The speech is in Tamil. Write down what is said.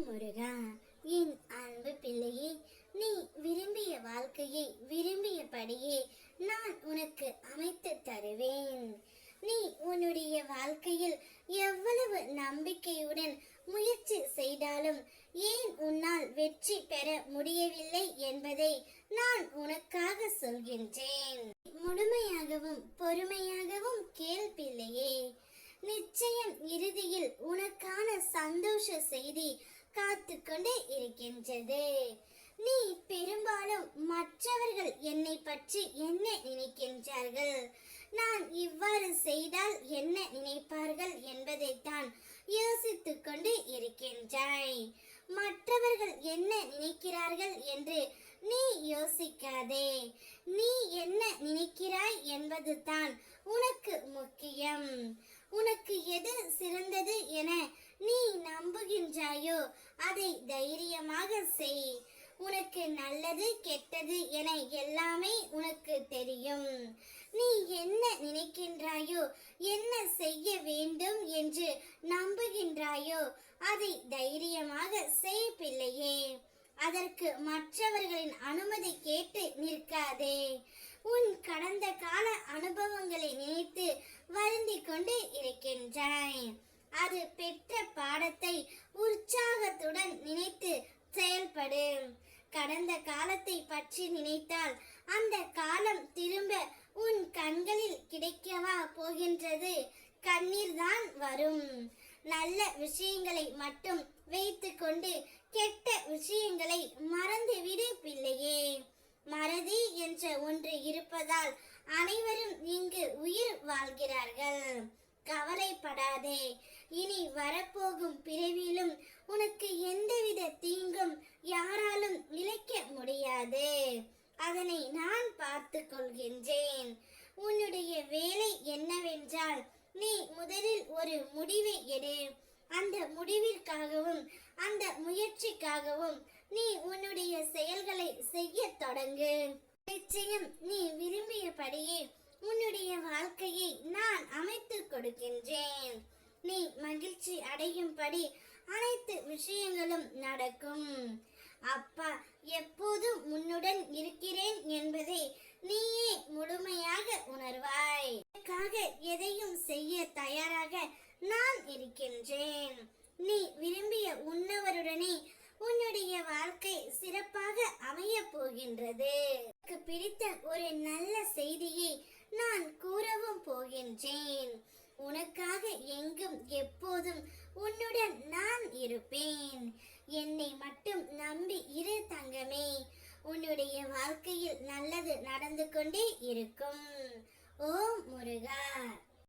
முருகா, என் அன்பு பிள்ளையே, நீ விரும்பிய வாழ்க்கையை விரும்பியபடியே நான் உனக்கு அமைத்து தருவேன். நீ உன்னுடைய வாழ்க்கையில் எவ்வளவு நம்பிக்கையுடன் முயற்சி செய்தாலும் ஏன் உன்னால் வெற்றி பெற முடியவில்லை என்பதை நான் உனக்காக சொல்கின்றேன். முழுமையாகவும் பொறுமையாகவும் கேள் பிள்ளையே. நிச்சயம் இறுதியில் உனக்கான சந்தோஷ செய்தி காத்து கொண்டே இருக்கின்றது. நீ பெரும்பாலும் மற்றவர்கள் என்னை பற்றி என்ன நினைக்கின்றார்கள், நான் இவ்வாறு செய்தால் என்ன நினைப்பார்கள் என்பதைத்தான் யோசித்துக் கொண்டு இருக்கின்றாய். மற்றவர்கள் என்ன நினைக்கிறார்கள் என்று நீ யோசிக்காதே. நீ என்ன நினைக்கிறாய் என்பது தான் உனக்கு முக்கியம். உனக்கு எது சிறந்தது என நீ நம்புகின்றாயோ அதை தைரியமாக செய். உனக்கு நல்லது கெட்டது என எல்லாமே உனக்கு தெரியும். நீ என்ன நினைக்கின்றாயோ, என்ன செய்ய வேண்டும் என்று நம்புகின்றாயோ அதை தைரியமாக செய் பிள்ளையே. அதற்கு மற்றவர்களின் அனுமதி கேட்டு நிற்காதே. உன் கடந்த கால அனுபவங்களை நினைத்து வருந்தி கொண்டு இருக்கின்றாய். அது பெற்ற பாடத்தை உற்சாகத்துடன் நினைத்து செயல்படு. கடந்த காலத்தை பற்றி நினைத்தால் அந்த காலம் திரும்ப உன் கண்களில் கிடைக்கவா போகின்றது? கண்ணீர் தான் வரும். நல்ல விஷயங்களை மட்டும் வைத்துக்கொண்டு கெட்ட விஷயங்களை மறந்துவிடு பிள்ளையே. மறதி என்ற ஒன்று இருப்பதால் அனைவரும் இங்கு உயிர் வாழ்கிறார்கள். கவலைப்படாதே. இனி வரப்போகும் பிறவிலும் உனக்கு எந்தவித தீங்கும் யாராலும் இழைக்க முடியாது. அதனை நான் பார்த்து கொள்கின்றேன். உன்னுடைய வேலை என்னவென்றால், நீ முதலில் ஒரு முடிவை எடு. அந்த முடிவிற்காகவும் அந்த முயற்சிக்காகவும் நீ உன்னுடைய செயல்களை செய்ய தொடங்கு. நிச்சயம் நீ விரும்பியபடியே உன்னுடைய வாழ்க்கையை நான் அமைத்து கொடுக்கின்றேன். நீ மகிழ்ச்சி அடையும்படி அனைத்து விஷயங்களும் நடக்கும். அப்பா எப்போதும் உன்னுடன் இருக்கிறேன் என்பதை நீயே முழுமையாக உணர்வாய். அதற்காக எதையும் செய்ய தயாராக நான் இருக்கின்றேன். நீ விரும்பிய உன்னவருடனே உன்னுடைய வாழ்க்கை சிறப்பாக அமைய போகின்றது. எனக்கு பிடித்த ஒரு நல்ல செய்தியை நான் கூறவும் போகின்றேன். உனக்காக எங்கும் எப்போதும் உன்னுடன் நான் இருப்பேன். என்னை மட்டும் நம்பி இரு தங்கமே. உன்னுடைய வாழ்க்கையில் நல்லது நடந்து கொண்டே இருக்கும். ஓம் முருகா.